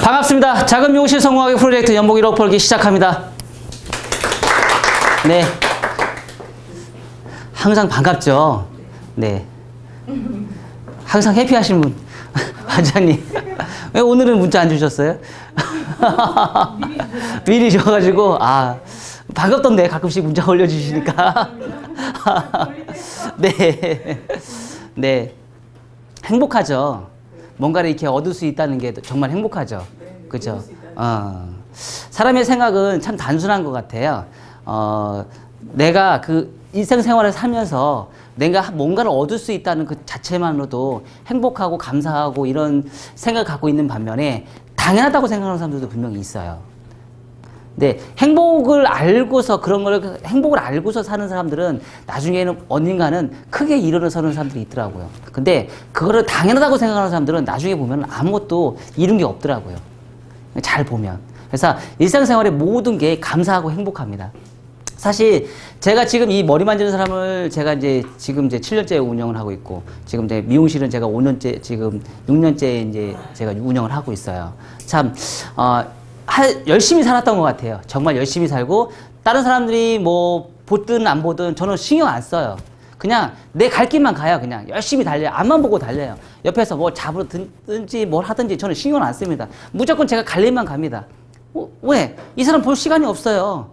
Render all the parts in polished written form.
반갑습니다. 작은 미용실 성공하기 프로젝트 연봉 1억 벌기 시작합니다. 네. 항상 반갑죠. 네. 항상 해피하신 분. 반장님. 왜 오늘은 문자 안 주셨어요? 미리 줘가지고, 반갑던데 가끔씩 문자 올려주시니까. 네. 네. 행복하죠. 뭔가를 이렇게 얻을 수 있다는 게 정말 행복하죠. 그죠? 사람의 생각은 참 단순한 것 같아요. 내가 그 일생생활을 살면서 내가 뭔가를 얻을 수 있다는 그 자체만으로도 행복하고 감사하고 이런 생각을 갖고 있는 반면에 당연하다고 생각하는 사람들도 분명히 있어요. 근데 행복을 알고서 행복을 알고서 사는 사람들은 나중에는 언젠가는 크게 일어서는 사람들이 있더라고요. 근데 그거를 당연하다고 생각하는 사람들은 나중에 보면 아무것도 이룬 게 없더라고요. 잘 보면. 그래서 일상생활의 모든 게 감사하고 행복합니다. 사실 제가 지금 이 머리 만지는 사람을 제가 지금 7년째 운영을 하고 있고, 지금 미용실은 제가 5년째, 지금 6년째 제가 운영을 하고 있어요. 참, 열심히 살았던 것 같아요. 정말 열심히 살고, 다른 사람들이 뭐 보든 안 보든 저는 신경 안 써요. 그냥 내 갈 길만 가요. 그냥 열심히 달려요. 앞만 보고 달려요. 옆에서 뭐 잡으든지 뭘 하든지 저는 신경 안 씁니다. 무조건 제가 갈 일만 갑니다. 왜? 이 사람 볼 시간이 없어요.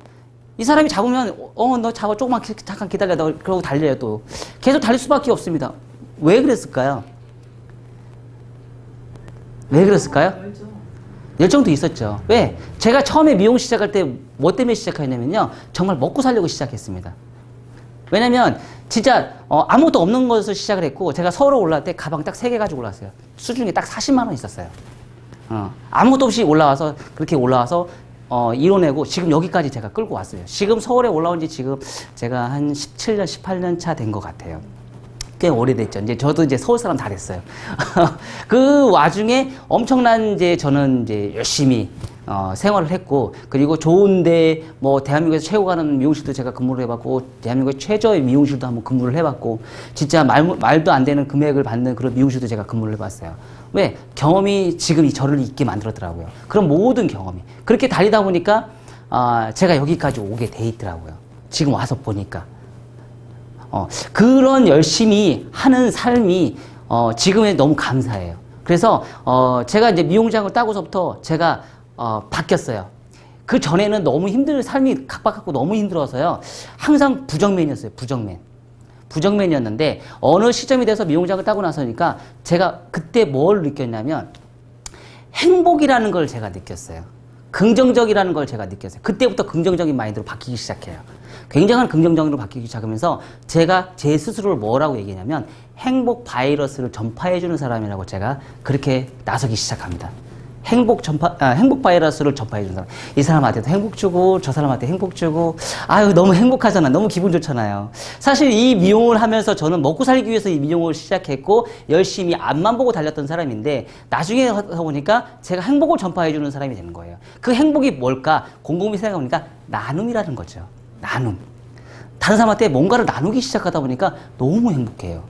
이 사람이 잡으면 너 잡아, 조금만 잠깐 기다려. 그러고 달려요. 또 계속 달릴 수밖에 없습니다. 왜 그랬을까요? 왜 그랬을까요? 열정도 있었죠. 왜? 제가 처음에 미용 시작할 때 뭐 때문에 시작했냐면요, 정말 먹고 살려고 시작했습니다. 왜냐면 진짜 아무것도 없는 것을 시작을 했고, 제가 서울에 올라갈 때 가방 딱 3개 가지고 올라왔어요. 수중에 딱 40만 원 있었어요. 아무것도 없이 올라와서 그렇게 올라와서 이뤄내고 지금 여기까지 제가 끌고 왔어요. 지금 서울에 올라온 지 지금 제가 한 17년, 18년 차 된 것 같아요. 꽤 오래됐죠. 저도 서울 사람 다 됐어요. 그 와중에 엄청난 저는 열심히 생활을 했고, 그리고 좋은데 뭐 대한민국에서 최고 가는 미용실도 제가 근무를 해봤고, 대한민국의 최저의 미용실도 한번 근무를 해봤고, 진짜 말도 안 되는 금액을 받는 그런 미용실도 제가 근무를 해봤어요. 왜? 경험이 지금 저를 있게 만들었더라고요. 그런 모든 경험이. 그렇게 달리다 보니까 제가 여기까지 오게 돼 있더라고요. 지금 와서 보니까. 그런 열심히 하는 삶이 지금에 너무 감사해요. 그래서 제가 미용장을 따고서부터 제가 바뀌었어요. 그 전에는 너무 삶이 각박하고 너무 힘들어서요. 항상 부정맨이었어요. 부정맨이었는데 어느 시점이 돼서 미용장을 따고 나서니까 제가 그때 뭘 느꼈냐면 행복이라는 걸 제가 느꼈어요. 긍정적이라는 걸 제가 느꼈어요. 그때부터 긍정적인 마인드로 바뀌기 시작해요. 굉장한 긍정적으로 바뀌기 시작하면서 제가 제 스스로를 뭐라고 얘기하냐면 행복 바이러스를 전파해주는 사람이라고 제가 그렇게 나서기 시작합니다. 행복 바이러스를 전파해주는 사람. 이 사람한테도 행복 주고 저 사람한테 행복 주고, 너무 행복하잖아. 너무 기분 좋잖아요. 사실 이 미용을 하면서 저는 먹고 살기 위해서 이 미용을 시작했고 열심히 앞만 보고 달렸던 사람인데, 나중에 보니까 제가 행복을 전파해주는 사람이 되는 거예요. 그 행복이 뭘까? 곰곰이 생각해보니까 나눔이라는 거죠. 나눔. 다른 사람한테 뭔가를 나누기 시작하다 보니까 너무 행복해요.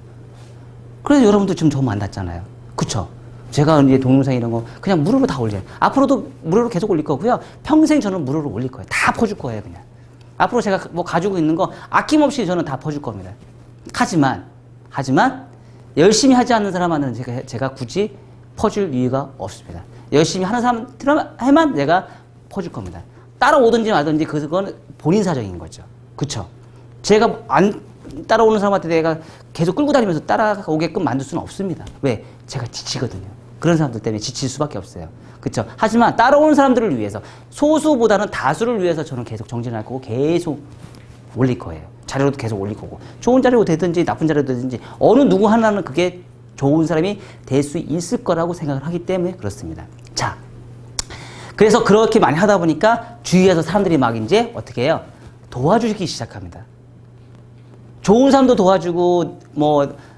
그래서 여러분도 지금 저 만났잖아요. 그쵸? 제가 동영상 이런 거 그냥 무료로 다 올려요. 앞으로도 무료로 계속 올릴 거고요. 평생 저는 무료로 올릴 거예요. 다 퍼줄 거예요, 그냥. 앞으로 제가 뭐 가지고 있는 거 아낌없이 저는 다 퍼줄 겁니다. 하지만 열심히 하지 않는 사람한테는 제가 굳이 퍼줄 이유가 없습니다. 열심히 하는 사람한테만 내가 퍼줄 겁니다. 따라오든지 말든지 그건 본인 사정인 거죠. 그쵸? 제가 안 따라오는 사람한테 내가 계속 끌고 다니면서 따라오게끔 만들 수는 없습니다. 왜? 제가 지치거든요. 그런 사람들 때문에 지칠 수밖에 없어요. 그쵸? 하지만 따라오는 사람들을 위해서, 소수보다는 다수를 위해서 저는 계속 정진할 거고 계속 올릴 거예요. 자료도 계속 올릴 거고, 좋은 자료 되든지 나쁜 자료 되든지 어느 누구 하나는 그게 좋은 사람이 될 수 있을 거라고 생각을 하기 때문에 그렇습니다. 자, 그래서 그렇게 많이 하다 보니까 주위에서 사람들이 막 어떻게 해요? 도와주기 시작합니다. 좋은 사람도 도와주고 뭐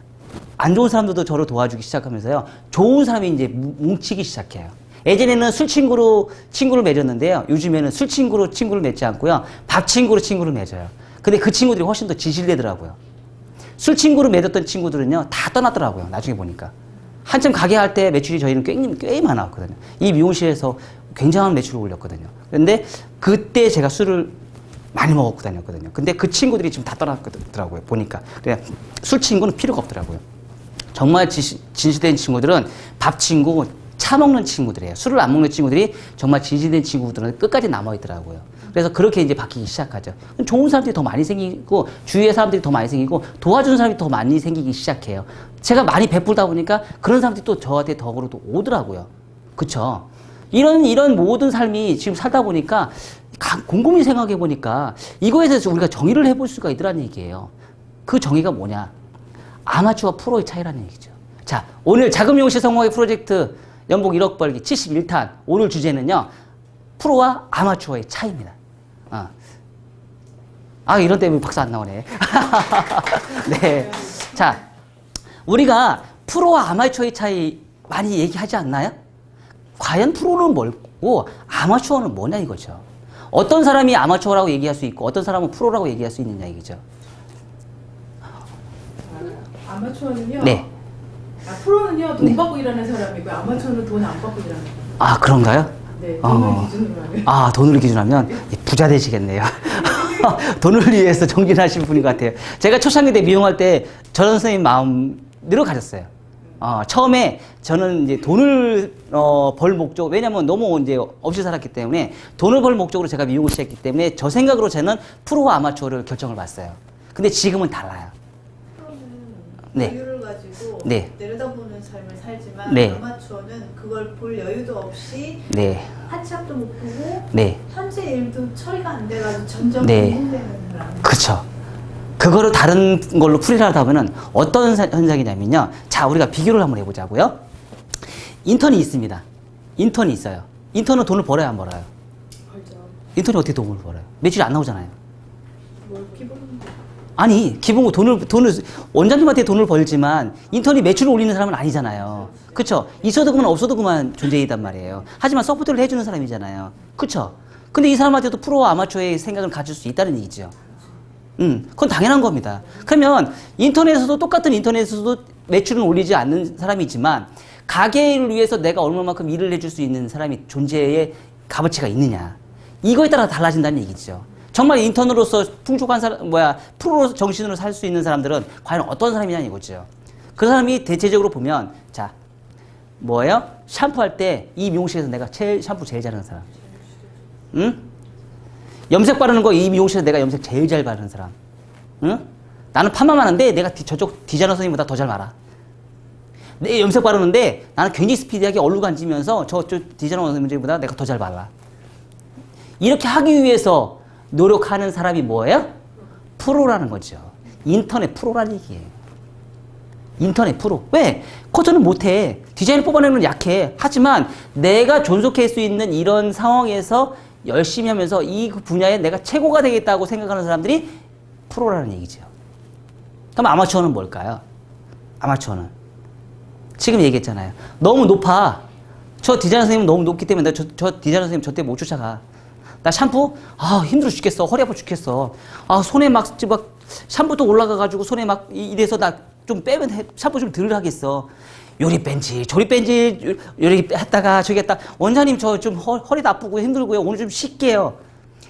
안 좋은 사람들도 저를 도와주기 시작하면서요, 좋은 사람이 뭉치기 시작해요. 예전에는 술 친구로 친구를 맺었는데요, 요즘에는 술 친구로 친구를 맺지 않고요, 밥 친구로 친구를 맺어요. 근데 그 친구들이 훨씬 더 진실되더라고요. 술 친구로 맺었던 친구들은요 다 떠났더라고요. 나중에 보니까 한참 가게 할 때 매출이 저희는 꽤 많이 나왔거든요. 이 미용실에서 굉장한 매출을 올렸거든요. 근데 그때 제가 술을 많이 먹고 다녔거든요. 근데 그 친구들이 지금 다 떠났더라고요. 보니까. 그래 술 친구는 필요가 없더라고요. 정말 진실된 친구들은 밥 친구, 차 먹는 친구들이에요. 술을 안 먹는 친구들이 정말 진실된 친구들은 끝까지 남아있더라고요. 그래서 그렇게 이제 바뀌기 시작하죠. 좋은 사람들이 더 많이 생기고, 주위의 사람들이 더 많이 생기고, 도와주는 사람이 더 많이 생기기 시작해요. 제가 많이 베풀다 보니까 그런 사람들이 또 저한테 덕으로 또 오더라고요. 그쵸? 이런 모든 삶이 지금 살다 보니까, 곰곰이 생각해 보니까, 이거에 대해서 우리가 정의를 해볼 수가 있더라는 얘기예요. 그 정의가 뭐냐? 아마추어와 프로의 차이라는 얘기죠. 자, 오늘 자금용실 성공의 프로젝트 연봉 1억 벌기 71탄. 오늘 주제는요, 프로와 아마추어의 차이입니다. 이런 때문에 박수 안 나오네. 네. 자, 우리가 프로와 아마추어의 차이 많이 얘기하지 않나요? 과연 프로는 뭐고 아마추어는 뭐냐 이거죠. 어떤 사람이 아마추어라고 얘기할 수 있고 어떤 사람은 프로라고 얘기할 수 있느냐 이거죠. 아마추어는요. 네. 프로는요 돈 받고 일하는 사람이고 아마추어는 돈 안 받고 일하는 사람. 아, 그런가요? 네, 돈을 기준으로 하면. 돈을 기준으로 하면 부자 되시겠네요. 돈을 위해서 정진하신 분인 것 같아요. 제가 초창기 때 미용할 때 전 선생님 마음대로 가졌어요. 처음에 저는 이제 돈을 벌 목적, 왜냐면 너무 이제 없이 살았기 때문에 돈을 벌 목적으로 제가 미용을 시작했기 때문에 저 생각으로 저는 프로와 아마추어를 결정을 봤어요. 근데 지금은 달라요. 프로는 네. 여유를 가지고 네. 내려다보는 삶을 살지만 네. 아마추어는 그걸 볼 여유도 없이 네. 한참도 못 보고 네. 현재 일도 처리가 안 돼가지고 점점 네. 공공되는 사람. 그쵸. 그거를 다른 걸로 풀이하다 보면 어떤 현상이냐면요. 자, 우리가 비교를 한번 해보자고요. 인턴이 있습니다. 인턴이 있어요. 인턴은 돈을 벌어야 안 벌어요? 벌죠. 인턴이 어떻게 돈을 벌어요? 매출이 안 나오잖아요. 뭘 기본. 아니, 기본 돈을, 원장님한테 돈을 벌지만 인턴이 매출을 올리는 사람은 아니잖아요. 그쵸? 있어도 그만 없어도 그만 존재이단 말이에요. 하지만 서포트를 해주는 사람이잖아요. 그쵸? 근데 이 사람한테도 프로와 아마추어의 생각을 가질 수 있다는 얘기죠. 그건 당연한 겁니다. 그러면 인터넷에서도 똑같은 인터넷에서도 매출은 올리지 않는 사람이지만 가게를 위해서 내가 얼마만큼 일을 해줄 수 있는 사람이 존재의 값어치가 있느냐. 이거에 따라 달라진다는 얘기죠. 정말 인턴으로서 풍족한 사람, 프로 정신으로 살 수 있는 사람들은 과연 어떤 사람이냐 이거죠. 그 사람이 대체적으로 보면, 자, 뭐예요? 샴푸할 때 이 미용실에서 내가 샴푸 제일 잘하는 사람. 응? 염색 바르는 거 이 미용실에서 내가 염색 제일 잘 바르는 사람. 응? 나는 파마 하는데 내가 저쪽 디자이너 선생님보다 더 잘 말아. 내 염색 바르는데 나는 굉장히 스피디하게 얼룩 안 지면서 저쪽 디자이너 선생님보다 내가 더 잘 발라. 이렇게 하기 위해서 노력하는 사람이 뭐예요? 프로라는 거죠. 인터넷 프로라는 얘기예요. 인터넷 프로. 왜? 커트는 못해. 디자인을 뽑아내는 건 약해. 하지만 내가 존속할 수 있는 이런 상황에서 열심히 하면서 이 분야에 내가 최고가 되겠다고 생각하는 사람들이 프로라는 얘기죠. 그럼 아마추어는 뭘까요? 아마추어는 지금 얘기했잖아요. 너무 높아. 저 디자이너 선생님은 너무 높기 때문에 저 디자이너 선생님 저 때 못 쫓아가. 나 샴푸? 힘들어 죽겠어. 허리 아파 죽겠어. 손에 막 샴푸도 올라가가지고 손에 막 이래서 나 좀 빼면 샴푸 좀 덜 하겠어. 요리 벤치, 조리 벤치, 요리 했다가 저기 했다. 원장님 저 좀 허리도 아프고 힘들고요. 오늘 좀 쉴게요.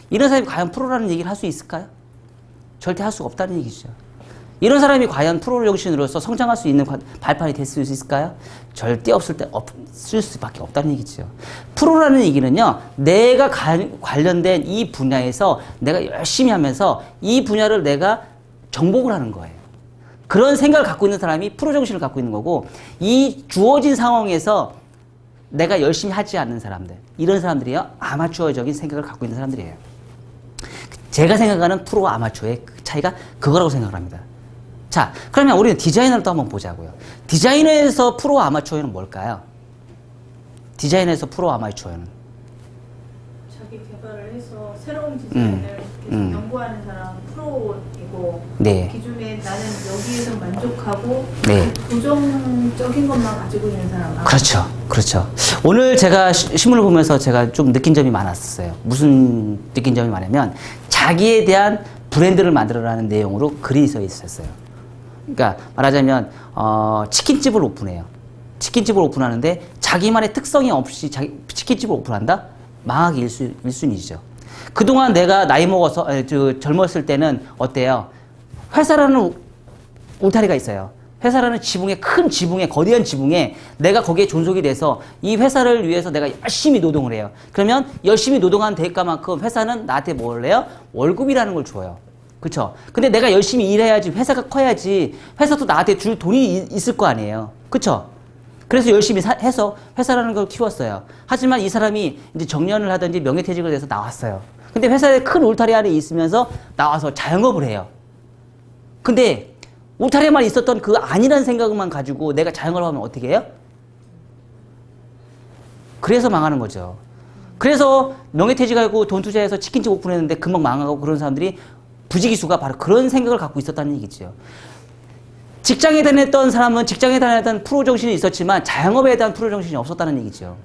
이런 사람이 과연 프로라는 얘기를 할 수 있을까요? 절대 할 수가 없다는 얘기죠. 이런 사람이 과연 프로 정신으로서 성장할 수 있는 발판이 될 수 있을까요? 절대 없을 수밖에 없다는 얘기죠. 프로라는 얘기는요, 내가 관련된 이 분야에서 내가 열심히 하면서 이 분야를 내가 정복을 하는 거예요. 그런 생각을 갖고 있는 사람이 프로 정신을 갖고 있는 거고, 이 주어진 상황에서 내가 열심히 하지 않는 사람들, 이런 사람들이요, 아마추어적인 생각을 갖고 있는 사람들이에요. 제가 생각하는 프로와 아마추어의 차이가 그거라고 생각을 합니다. 자, 그러면 우리는 디자이너를 또 한번 보자고요. 디자이너에서 프로와 아마추어는 뭘까요? 디자이너에서 프로와 아마추어는? 자기 개발을 해서 새로운 디자인을 계속 연구하는 사람 프로이고, 네. 기존에 나는 여기에서 만족하고 네. 고정적인 것만 가지고 있는 사람. 그렇죠. 그렇죠. 오늘 제가 신문을 보면서 제가 좀 느낀 점이 많았어요. 무슨 느낀 점이 많으면 자기에 대한 브랜드를 만들어라는 내용으로 글이 써 있었어요. 그러니까 말하자면 치킨집을 오픈해요. 치킨집을 오픈하는데 자기만의 특성이 없이 치킨집을 오픈한다? 망하기 일순이죠. 그동안 내가 나이 먹어서 젊었을 때는 어때요? 회사라는 울타리가 있어요. 회사라는 지붕에, 큰 지붕에, 거대한 지붕에 내가 거기에 존속이 돼서 이 회사를 위해서 내가 열심히 노동을 해요. 그러면 열심히 노동한 대가만큼 회사는 나한테 뭘 해요? 월급이라는 걸 줘요. 그쵸? 근데 내가 열심히 일해야지, 회사가 커야지, 회사도 나한테 줄 돈이 있을 거 아니에요. 그쵸? 그래서 열심히 해서 회사라는 걸 키웠어요. 하지만 이 사람이 이제 정년을 하든지 명예퇴직을 해서 나왔어요. 근데 회사의 큰 울타리 안에 있으면서 나와서 자영업을 해요. 근데 울타리에만 있었던 그 아니라는 생각만 가지고 내가 자영업을 하면 어떻게 해요? 그래서 망하는 거죠. 그래서 명예퇴직하고 돈 투자해서 치킨집 오픈했는데 금방 망하고 그런 사람들이 부지기수가 바로 그런 생각을 갖고 있었다는 얘기죠. 직장에 다녔던 사람은 직장에 다녔던 프로 정신이 있었지만 자영업에 대한 프로 정신이 없었다는 얘기죠.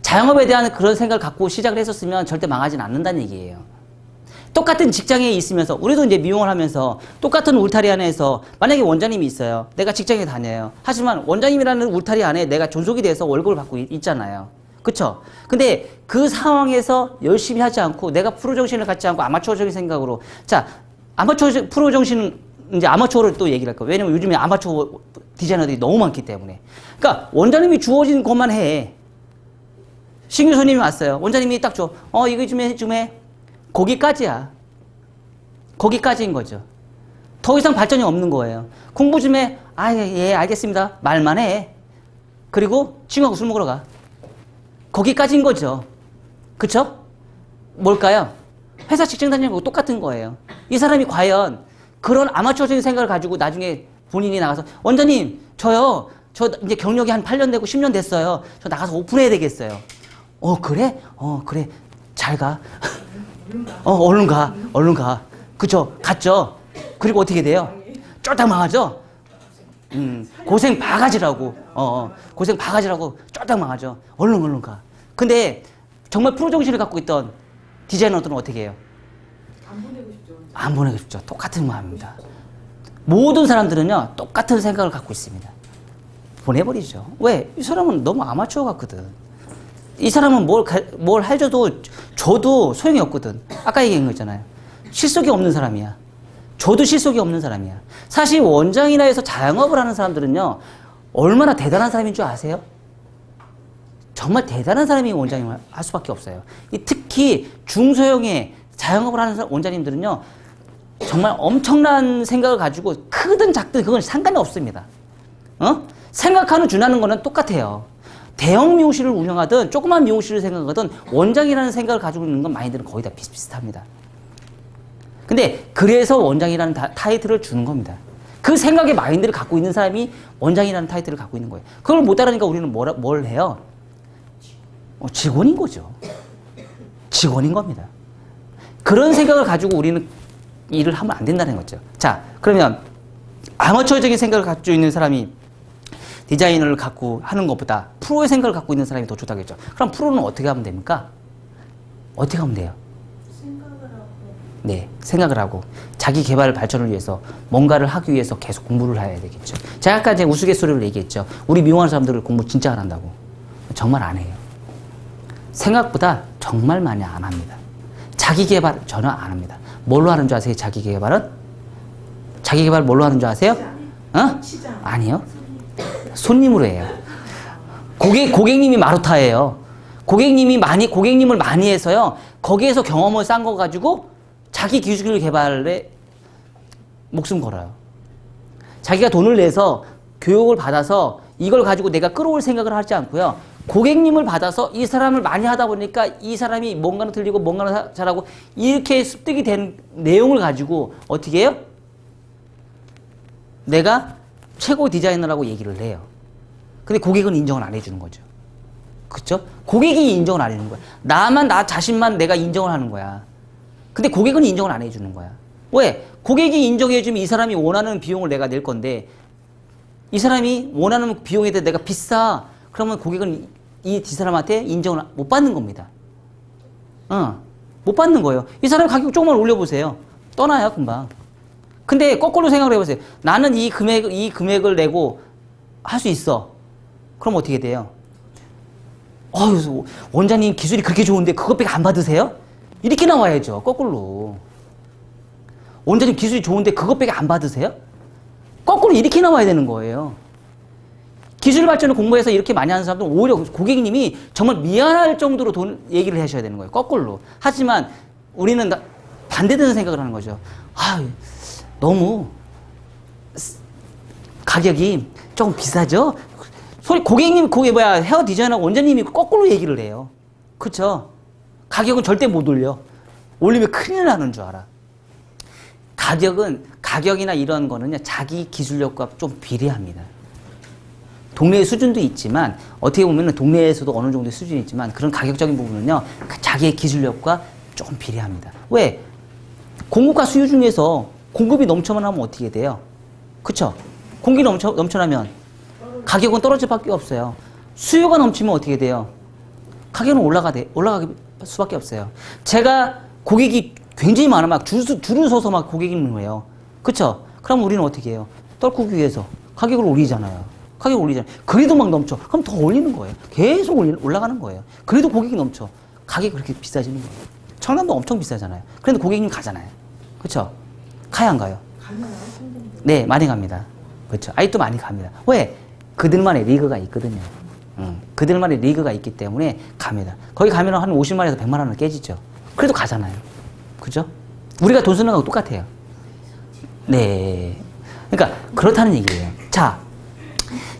자영업에 대한 그런 생각을 갖고 시작을 했었으면 절대 망하진 않는다는 얘기예요. 똑같은 직장에 있으면서 우리도 이제 미용을 하면서 똑같은 울타리 안에서 만약에 원장님이 있어요. 내가 직장에 다녀요. 하지만 원장님이라는 울타리 안에 내가 존속이 돼서 월급을 받고 있잖아요. 그쵸? 근데 그 상황에서 열심히 하지 않고 내가 프로 정신을 갖지 않고 아마추어적인 생각으로 자, 아마추어 프로 정신은 이제 아마추어를 또 얘기를 할 거예요. 왜냐면 요즘에 아마추어 디자이너들이 너무 많기 때문에. 그러니까 원장님이 주어진 것만 해. 신규 손님이 왔어요. 원장님이 딱 줘. 이거 좀 해. 거기까지야. 거기까지인 거죠. 더 이상 발전이 없는 거예요. 공부 좀 해. 예, 알겠습니다. 말만 해. 그리고 친구하고 술 먹으러 가. 거기까지인 거죠. 그쵸? 뭘까요? 회사 직장 다니는 거 똑같은 거예요. 이 사람이 과연 그런 아마추어적인 생각을 가지고 나중에 본인이 나가서 원장님 저 이제 경력이 한 8년 되고 10년 됐어요. 저 나가서 오픈해야 되겠어요. 그래? 그래. 잘 가. 얼른 가. 그쵸? 갔죠? 그리고 어떻게 돼요? 쫄딱 망하죠? 고생 바가지라고. 고생 바가지라고 쫄딱 망하죠. 얼른 가. 근데 정말 프로 정신을 갖고 있던 디자이너들은 어떻게 해요? 안 보내고 싶죠. 똑같은 마음입니다. 모든 사람들은요, 똑같은 생각을 갖고 있습니다. 보내버리죠. 왜? 이 사람은 너무 아마추어 같거든. 이 사람은 뭘 해줘도 줘도 소용이 없거든. 아까 얘기한 거 있잖아요. 실속이 없는 사람이야. 줘도 실속이 없는 사람이야. 사실 원장이나 해서 자영업을 하는 사람들은요, 얼마나 대단한 사람인 줄 아세요? 정말 대단한 사람이 원장님을 할 수밖에 없어요. 특히 중소형의 자영업을 하는 원장님들은요, 정말 엄청난 생각을 가지고 크든 작든 그건 상관이 없습니다. 생각하는 준하는 거는 똑같아요. 대형 미용실을 운영하든 조그만 미용실을 생각하든 원장이라는 생각을 가지고 있는 건 많이들은 거의 다 비슷비슷합니다. 근데 그래서 원장이라는 타이틀을 주는 겁니다. 그 생각의 마인드를 갖고 있는 사람이 원장이라는 타이틀을 갖고 있는 거예요. 그걸 못 따르니까 우리는 뭘 해요? 직원인 거죠. 직원인 겁니다. 그런 생각을 가지고 우리는 일을 하면 안 된다는 거죠. 자, 그러면 아마추어적인 생각을 가지고 있는 사람이 디자이너를 갖고 하는 것보다 프로의 생각을 갖고 있는 사람이 더 좋다겠죠. 그럼 프로는 어떻게 하면 됩니까? 어떻게 하면 돼요? 생각을 하고. 네, 생각을 하고 자기 개발 발전을 위해서 뭔가를 하기 위해서 계속 공부를 해야 되겠죠. 제가 아까 이제 우스갯소리를 얘기했죠. 우리 미용하는 사람들을 공부 진짜 안 한다고. 정말 안 해요. 생각보다 정말 많이 안 합니다. 자기 개발 전혀 안 합니다. 뭘로 하는 줄 아세요? 자기 개발은? 자기 개발 뭘로 하는 줄 아세요? 아니요. 손님으로 해요. 고객님이 마루타예요. 고객님을 많이 해서요. 거기에서 경험을 쌓은 거 가지고 자기 기술 개발에 목숨 걸어요. 자기가 돈을 내서 교육을 받아서 이걸 가지고 내가 끌어올 생각을 하지 않고요. 고객님을 받아서 이 사람을 많이 하다 보니까 이 사람이 뭔가는 틀리고 뭔가는 잘하고 이렇게 습득이 된 내용을 가지고 어떻게 해요? 내가 최고 디자이너라고 얘기를 해요. 근데 고객은 인정을 안 해주는 거죠. 그쵸? 고객이 인정을 안 해주는 거야. 나 자신만 내가 인정을 하는 거야. 근데 고객은 인정을 안 해주는 거야. 왜? 고객이 인정해주면 이 사람이 원하는 비용을 내가 낼 건데 이 사람이 원하는 비용에 대해 내가 비싸. 그러면 고객은 이 사람한테 인정을 못 받는 겁니다. 못 받는 거예요. 이 사람 가격 조금만 올려보세요. 떠나요, 금방. 근데 거꾸로 생각을 해보세요. 나는 이 금액을 내고 할 수 있어. 그럼 어떻게 돼요? 원장님 기술이 그렇게 좋은데 그것밖에 안 받으세요? 이렇게 나와야죠. 거꾸로. 원장님 기술이 좋은데 그것밖에 안 받으세요? 거꾸로 이렇게 나와야 되는 거예요. 기술 발전을 공부해서 이렇게 많이 하는 사람들은 오히려 고객님이 정말 미안할 정도로 얘기를 하셔야 되는 거예요. 거꾸로. 하지만 우리는 반대되는 생각을 하는 거죠. 너무 가격이 조금 비싸죠? 고객님, 헤어 디자이너 원장님이 거꾸로 얘기를 해요. 그쵸? 가격은 절대 못 올려. 올리면 큰일 나는 줄 알아. 가격이나 이런 거는요, 자기 기술력과 좀 비례합니다. 동네의 수준도 있지만, 어떻게 보면 동네에서도 어느 정도의 수준이 있지만, 그런 가격적인 부분은요, 자기의 기술력과 좀 비례합니다. 왜? 공급과 수요 중에서 공급이 넘쳐만 하면 어떻게 돼요? 그쵸? 공급이 넘쳐나면 가격은 떨어질 밖에 없어요. 수요가 넘치면 어떻게 돼요? 가격은 올라가게 수밖에 없어요. 제가 고객이 굉장히 많아, 막 줄을 서서 막 고객이 있는 거예요. 그쵸? 그럼 우리는 어떻게 해요? 떨구기 위해서 가격을 올리잖아요. 그래도 막 넘쳐. 그럼 더 올리는 거예요. 계속 올라가는 거예요. 그래도 고객이 넘쳐. 가격이 그렇게 비싸지는 거예요. 청담도 엄청 비싸잖아요. 그런데 고객님 가잖아요. 그쵸? 가야 안 가요? 가나요? 네, 많이 갑니다. 그렇죠. 아직도 많이 갑니다. 왜? 그들만의 리그가 있거든요. 그들만의 리그가 있기 때문에 갑니다. 거기 가면 한 50만에서 100만 원은 깨지죠. 그래도 가잖아요. 그죠? 우리가 돈 쓰는 거하고 똑같아요. 네. 그러니까 그렇다는 얘기예요. 자,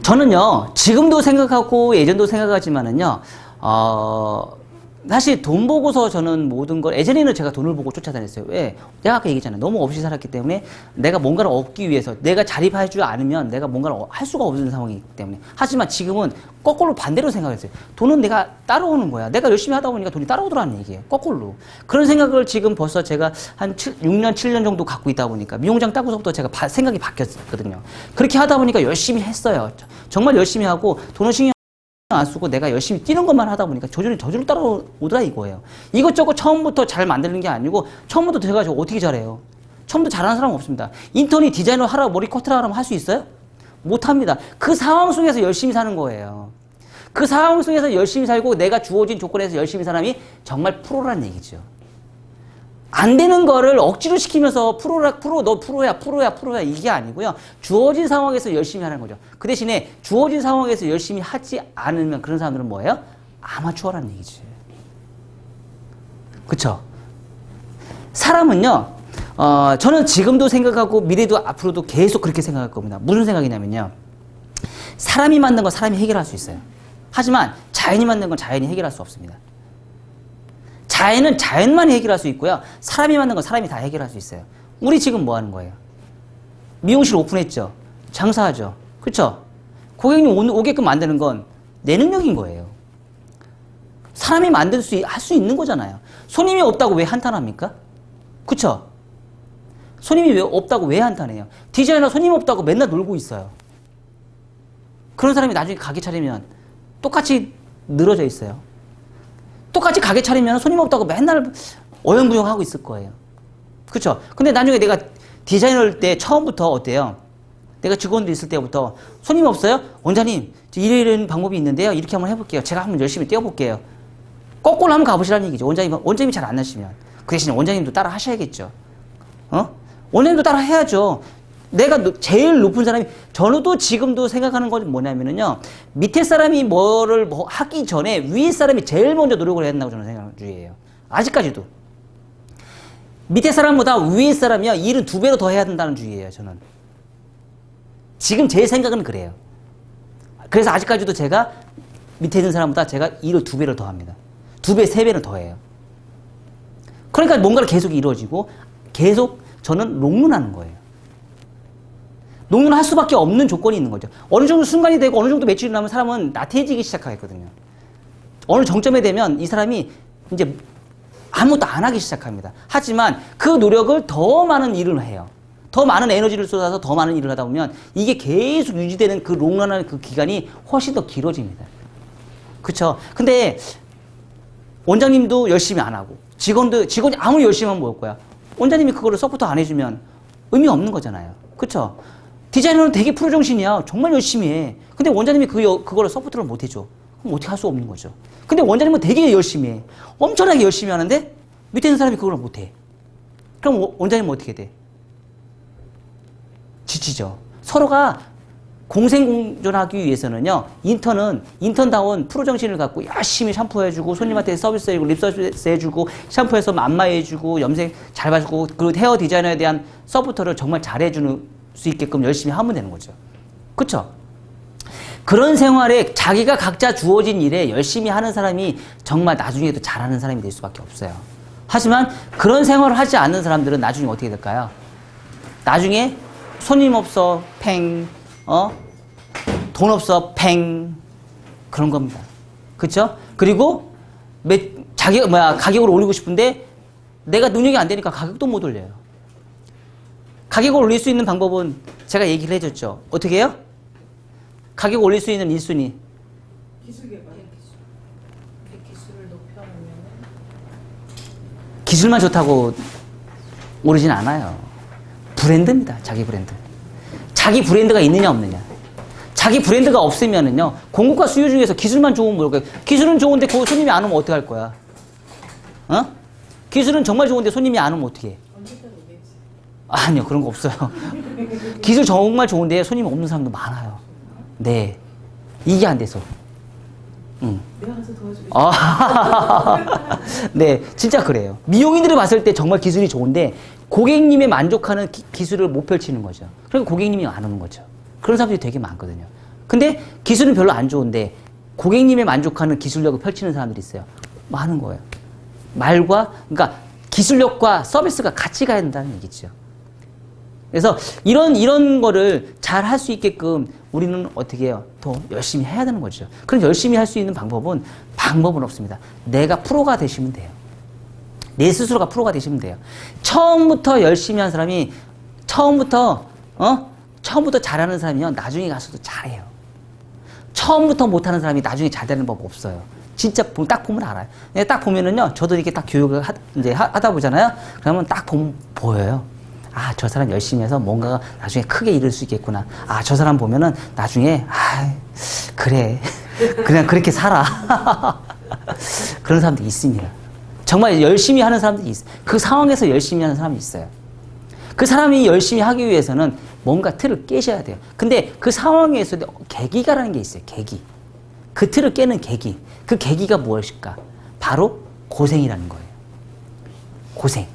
저는요, 지금도 생각하고 예전도 생각하지만은요, 사실 돈 보고서 저는 모든 걸, 예전에는 제가 돈을 보고 쫓아다녔어요. 왜? 내가 아까 얘기했잖아요. 너무 없이 살았기 때문에 내가 뭔가를 얻기 위해서 내가 자립하지 않으면 내가 뭔가를 할 수가 없는 상황이기 때문에. 하지만 지금은 거꾸로 반대로 생각했어요. 돈은 내가 따라오는 거야. 내가 열심히 하다 보니까 돈이 따라오더라는 얘기예요. 거꾸로. 그런 생각을 지금 벌써 제가 한 6년, 7년 정도 갖고 있다 보니까 미용장 따고서부터 제가 생각이 바뀌었거든요. 그렇게 하다 보니까 열심히 했어요. 정말 열심히 하고 돈을 신경 안 쓰고 내가 열심히 뛰는 것만 하다 보니까 저절로 따라오더라 이거예요. 이것저것 처음부터 잘 만드는 게 아니고 처음부터 제가 어떻게 잘해요? 처음부터 잘하는 사람은 없습니다. 인턴이 디자이너 하라 머리 커트라 하면 할 수 있어요? 못합니다. 그 상황 속에서 열심히 사는 거예요. 그 상황 속에서 열심히 살고 내가 주어진 조건에서 열심히 사람이 정말 프로라는 얘기죠. 안 되는 거를 억지로 시키면서 너 프로야 이게 아니고요. 주어진 상황에서 열심히 하는 거죠. 그 대신에 주어진 상황에서 열심히 하지 않으면 그런 사람들은 뭐예요? 아마추어라는 얘기지. 그쵸? 사람은요, 저는 지금도 생각하고 미래도 앞으로도 계속 그렇게 생각할 겁니다. 무슨 생각이냐면요. 사람이 만든 건 사람이 해결할 수 있어요. 하지만 자연이 만든 건 자연이 해결할 수 없습니다. 자연은 자연만이 해결할 수 있고요. 사람이 만든 건 사람이 다 해결할 수 있어요. 우리 지금 뭐 하는 거예요? 미용실 오픈했죠. 장사하죠. 그쵸? 고객님 오게끔 만드는 건 내 능력인 거예요. 사람이 할 수 있는 거잖아요. 손님이 없다고 왜 한탄합니까? 그쵸? 손님이 왜 없다고 왜 한탄해요? 디자이너 손님 없다고 맨날 놀고 있어요. 그런 사람이 나중에 가게 차리면 똑같이 늘어져 있어요. 똑같이 가게 차리면 손님 없다고 맨날 어영부영하고 있을 거예요. 그쵸? 근데 나중에 내가 디자이너일 때 처음부터 어때요? 내가 직원들 있을 때부터 손님 없어요? 원장님, 이런 방법이 있는데요. 이렇게 한번 해볼게요. 제가 한번 열심히 뛰어볼게요. 거꾸로 한번 가보시라는 얘기죠. 원장님이 잘 안 나시면. 그 대신에 원장님도 따라 하셔야겠죠. 원장님도 따라 해야죠. 내가 제일 높은 사람이, 저도 지금도 생각하는 건 뭐냐면요. 밑에 사람이 뭐를 하기 전에 위에 사람이 제일 먼저 노력을 해야 된다고 저는 생각주의예요. 아직까지도. 밑에 사람보다 위에 사람이요. 일은 2배로 더 해야 된다는 주의예요. 저는. 지금 제 생각은 그래요. 그래서 아직까지도 제가 밑에 있는 사람보다 제가 일을 2배를 더 합니다. 2배, 3배는 더 해요. 그러니까 뭔가를 계속 이루어지고 계속 저는 롱런하는 거예요. 롱런할 수밖에 없는 조건이 있는 거죠. 어느 정도 순간이 되고 어느 정도 매출이 나면 사람은 나태해지기 시작하거든요. 어느 정점에 되면 이 사람이 이제 아무것도 안 하기 시작합니다. 하지만 그 노력을 더 많은 일을 해요. 더 많은 에너지를 쏟아서 더 많은 일을 하다 보면 이게 계속 유지되는 그 롱런하는 그 기간이 훨씬 더 길어집니다. 그쵸? 근데 원장님도 열심히 안 하고 직원이 아무리 열심히 하면 뭘 거야? 원장님이 그거를 서포트 안 해주면 의미 없는 거잖아요. 그쵸? 디자이너는 되게 프로 정신이야. 정말 열심히 해. 근데 원장님이 그거를 서포트를 못 해줘. 그럼 어떻게 할 수 없는 거죠. 근데 원장님은 되게 열심히 해. 엄청나게 열심히 하는데 밑에 있는 사람이 그걸 못 해. 그럼 원장님은 어떻게 돼? 지치죠. 서로가 공생공존하기 위해서는요, 인턴다운 프로 정신을 갖고 열심히 샴푸해주고, 손님한테 서비스해주고, 립 서비스 해주고, 샴푸해서 안마해주고, 염색 잘 봐주고, 그리고 헤어 디자이너에 대한 서포터를 정말 잘해주는 수 있게끔 열심히 하면 되는 거죠. 그쵸? 그런 생활에 자기가 각자 주어진 일에 열심히 하는 사람이 정말 나중에도 잘하는 사람이 될 수밖에 없어요. 하지만 그런 생활을 하지 않는 사람들은 나중에 어떻게 될까요? 나중에 손님 없어, 팽, 돈 없어, 팽. 그런 겁니다. 그쵸? 그리고, 가격을 올리고 싶은데, 내가 능력이 안 되니까 가격도 못 올려요. 가격을 올릴 수 있는 방법은 제가 얘기를 해줬죠. 어떻게 해요? 가격 올릴 수 있는 1순위. 기술 개발. 기술을 높여놓으면 기술만 좋다고 오르진 않아요. 브랜드입니다. 자기 브랜드. 자기 브랜드가 있느냐 없느냐. 자기 브랜드가 없으면은요, 공급과 수요 중에서 기술만 좋으면 모를까요? 기술은 좋은데 그 손님이 안 오면 어떡할 거야? 기술은 정말 좋은데 손님이 안 오면 어떻게 해? 언제까지 오겠지. 아니요, 그런 거 없어요. 기술 정말 좋은데 손님이 없는 사람도 많아요. 네. 이게 안 돼서. 내가 가서 도와주고 싶어. 네, 진짜 그래요. 미용인들이 봤을 때 정말 기술이 좋은데 고객님의 만족하는 기술을 못 펼치는 거죠. 그러니까 고객님이 안 오는 거죠. 그런 사람들이 되게 많거든요. 근데 기술은 별로 안 좋은데 고객님의 만족하는 기술력을 펼치는 사람들이 있어요. 많은 거예요. 그러니까 기술력과 서비스가 같이 가야 된다는 얘기죠. 그래서 이런 거를 잘 할 수 있게끔 우리는 어떻게 해요? 더 열심히 해야 되는 거죠. 그럼 열심히 할 수 있는 방법은 없습니다. 내가 프로가 되시면 돼요. 내 스스로가 프로가 되시면 돼요. 처음부터 열심히 한 사람이 처음부터 잘하는 사람이요, 나중에 가서도 잘해요. 처음부터 못하는 사람이 나중에 잘 되는 법 없어요. 진짜 딱 보면 알아요. 딱 보면은요, 저도 이렇게 딱 교육을 하다 보잖아요. 그러면 딱 보여요. 아, 저 사람 열심히 해서 뭔가 나중에 크게 이룰 수 있겠구나. 아, 저 사람 보면은 나중에, 그래. 그냥 그렇게 살아. 그런 사람들이 있습니다. 정말 열심히 하는 사람들이 있어요. 그 상황에서 열심히 하는 사람이 있어요. 그 사람이 열심히 하기 위해서는 뭔가 틀을 깨셔야 돼요. 근데 그 상황에서도 계기가라는 게 있어요. 계기. 그 틀을 깨는 계기. 그 계기가 무엇일까? 바로 고생이라는 거예요. 고생.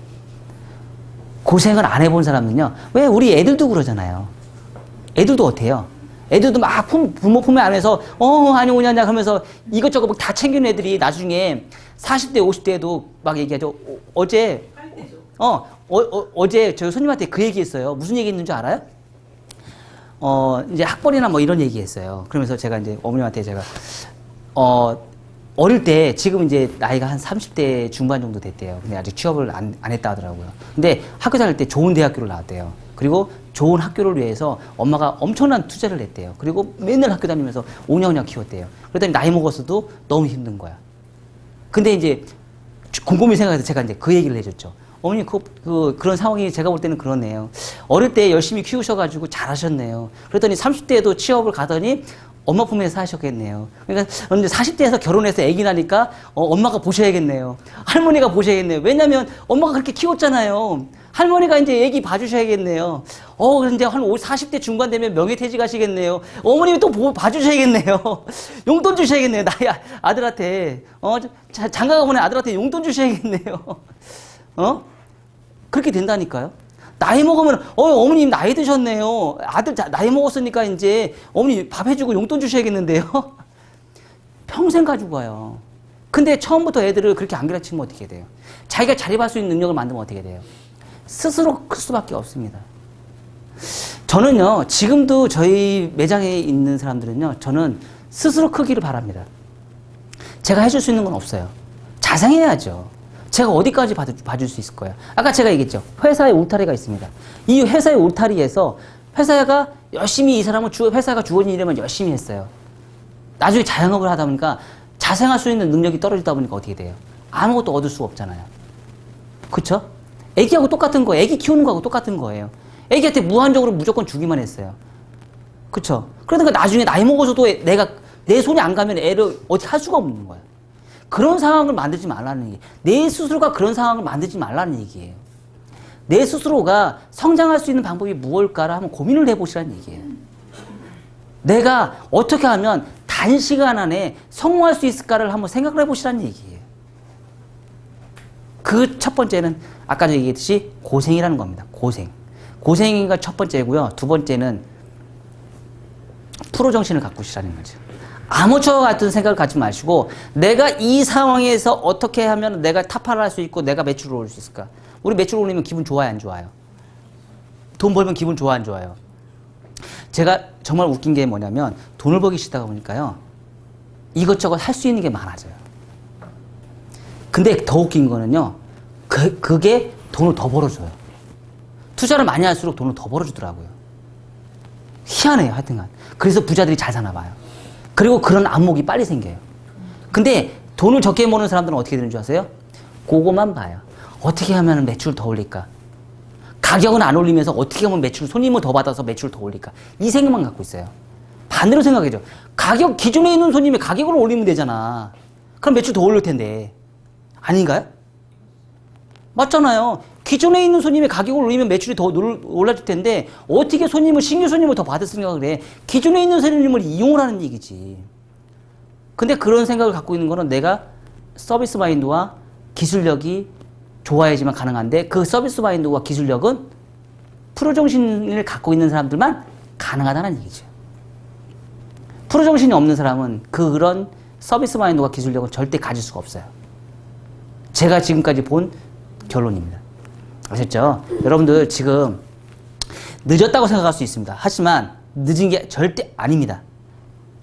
고생을 안 해본 사람은요, 왜 우리 애들도 그러잖아요. 애들도 어때요? 애들도 막 부모 품에 안에서 아니 오냐냐 하면서 이것저것 막 다 챙기는 애들이 나중에 40대 50대에도 막 얘기하죠. 어제 할 때죠. 어제 저희 손님한테 그 얘기했어요. 무슨 얘기했는지 알아요? 이제 학벌이나 뭐 이런 얘기했어요. 그러면서 제가 이제 어머님한테 제가 어릴 때 지금 이제 나이가 한 30대 중반 정도 됐대요. 근데 아직 취업을 안 했다 하더라고요. 근데 학교 다닐 때 좋은 대학교를 나왔대요. 그리고 좋은 학교를 위해서 엄마가 엄청난 투자를 했대요. 그리고 맨날 학교 다니면서 오냐오냐 키웠대요. 그랬더니 나이 먹었어도 너무 힘든 거야. 근데 이제 곰곰이 생각해서 제가 이제 그 얘기를 해줬죠. 어머니, 그런 상황이 제가 볼 때는 그렇네요. 어릴 때 열심히 키우셔가지고 잘하셨네요. 그랬더니 30대에도 취업을 가더니 엄마 품에서 사셨겠네요. 그러니까 40대에서 결혼해서 아기 나니까 엄마가 보셔야겠네요. 할머니가 보셔야겠네요. 왜냐면 엄마가 그렇게 키웠잖아요. 할머니가 이제 아기 봐주셔야겠네요. 근데 한 40대 중반 되면 명예퇴직 하시겠네요. 어머님이 또 봐주셔야겠네요. 용돈 주셔야겠네요. 나의 아들한테. 장가가 보낸 아들한테 용돈 주셔야겠네요. 그렇게 된다니까요. 나이 먹으면, 어머님 나이 드셨네요. 아들 나이 먹었으니까 이제 어머니 밥 해주고 용돈 주셔야겠는데요. 평생 가지고 가요. 근데 처음부터 애들을 그렇게 안 가르치면 어떻게 돼요? 자기가 자립할 수 있는 능력을 만들면 어떻게 돼요? 스스로 클 수밖에 없습니다. 저는요, 지금도 저희 매장에 있는 사람들은요, 저는 스스로 크기를 바랍니다. 제가 해줄 수 있는 건 없어요. 자생해야죠. 제가 어디까지 봐줄 수 있을 거예요? 아까 제가 얘기했죠. 회사의 울타리가 있습니다. 이 회사의 울타리에서 회사가 열심히 이 사람은 회사가 주어진 일에만 열심히 했어요. 나중에 자영업을 하다 보니까 자생할 수 있는 능력이 떨어지다 보니까 어떻게 돼요? 아무것도 얻을 수 없잖아요. 그쵸? 애기하고 똑같은 거예요. 애기 키우는 거하고 똑같은 거예요. 애기한테 무한적으로 무조건 주기만 했어요. 그쵸? 그러니까 나중에 나이 먹어서도 내 손이 안 가면 애를 어떻게 할 수가 없는 거야. 그런 상황을 만들지 말라는 얘기. 내 스스로가 그런 상황을 만들지 말라는 얘기예요. 내 스스로가 성장할 수 있는 방법이 무엇일까를 한번 고민을 해보시라는 얘기예요. 내가 어떻게 하면 단시간 안에 성공할 수 있을까를 한번 생각을 해보시라는 얘기예요. 그 첫 번째는 아까 얘기했듯이 고생이라는 겁니다. 고생이가 첫 번째고요. 두 번째는 프로 정신을 갖고 있으라는 거죠. 아마추어 같은 생각을 갖지 마시고 내가 이 상황에서 어떻게 하면 내가 타파를 할 수 있고 내가 매출을 올릴 수 있을까? 우리 매출 올리면 기분 좋아요, 안 좋아요? 돈 벌면 기분 좋아, 안 좋아요? 제가 정말 웃긴 게 뭐냐면 돈을 벌기 싫다가 보니까요. 이것저것 할 수 있는 게 많아져요. 근데 더 웃긴 거는요. 그게 돈을 더 벌어줘요. 투자를 많이 할수록 돈을 더 벌어주더라고요. 희한해요, 하여튼간. 그래서 부자들이 잘 사나 봐요. 그리고 그런 안목이 빨리 생겨요. 근데 돈을 적게 버는 사람들은 어떻게 되는 줄 아세요? 그거만 봐요. 어떻게 하면 매출을 더 올릴까? 가격은 안 올리면서 어떻게 하면 손님을 더 받아서 매출을 더 올릴까? 이 생각만 갖고 있어요. 반대로 생각해줘. 기존에 있는 손님의 가격을 올리면 되잖아. 그럼 매출 더 올릴 텐데. 아닌가요? 맞잖아요. 기존에 있는 손님의 가격을 올리면 매출이 더 올라질 텐데 어떻게 신규 손님을 더 받을 생각을 해? 기존에 있는 손님을 이용을 하는 얘기지. 근데 그런 생각을 갖고 있는 거는 내가 서비스 마인드와 기술력이 좋아야지만 가능한데 그 서비스 마인드와 기술력은 프로 정신을 갖고 있는 사람들만 가능하다는 얘기죠. 프로 정신이 없는 사람은 그런 서비스 마인드와 기술력은 절대 가질 수가 없어요. 제가 지금까지 본 결론입니다. 아셨죠? 여러분들 지금 늦었다고 생각할 수 있습니다. 하지만 늦은 게 절대 아닙니다.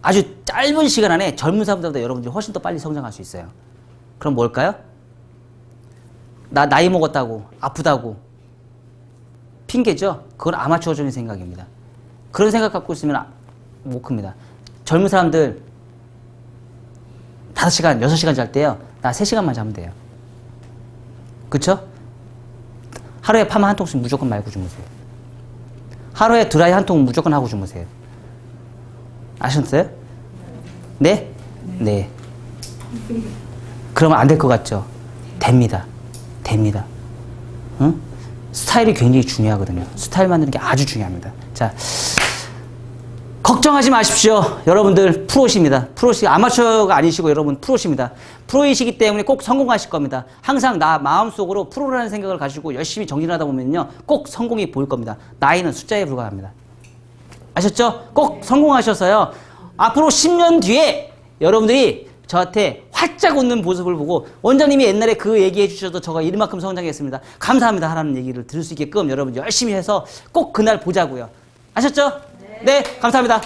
아주 짧은 시간 안에 젊은 사람들보다 여러분들이 훨씬 더 빨리 성장할 수 있어요. 그럼 뭘까요? 나이 먹었다고, 아프다고. 핑계죠? 그건 아마추어적인 생각입니다. 그런 생각 갖고 있으면 못 큽니다. 젊은 사람들 5시간, 6시간 잘 때요. 나 3시간만 자면 돼요. 그쵸? 하루에 파마 한 통씩 무조건 말고 주무세요. 하루에 드라이 한 통 무조건 하고 주무세요. 아셨어요? 네? 네. 그러면 안 될 것 같죠? 됩니다. 응? 스타일이 굉장히 중요하거든요. 스타일 만드는 게 아주 중요합니다. 자, 걱정하지 마십시오. 여러분들 프로십니다. 아마추어가 아니시고 여러분 프로십니다. 프로이시기 때문에 꼭 성공하실 겁니다. 항상 나 마음속으로 프로라는 생각을 가지고 열심히 정진하다 보면요. 꼭 성공이 보일 겁니다. 나이는 숫자에 불과합니다. 아셨죠? 꼭 성공하셔서요. 앞으로 10년 뒤에 여러분들이 저한테 활짝 웃는 모습을 보고 원장님이 옛날에 그 얘기해 주셔도 저가 이만큼 성장했습니다. 감사합니다 하라는 얘기를 들을 수 있게끔 여러분 열심히 해서 꼭 그날 보자고요. 아셨죠? 네, 감사합니다.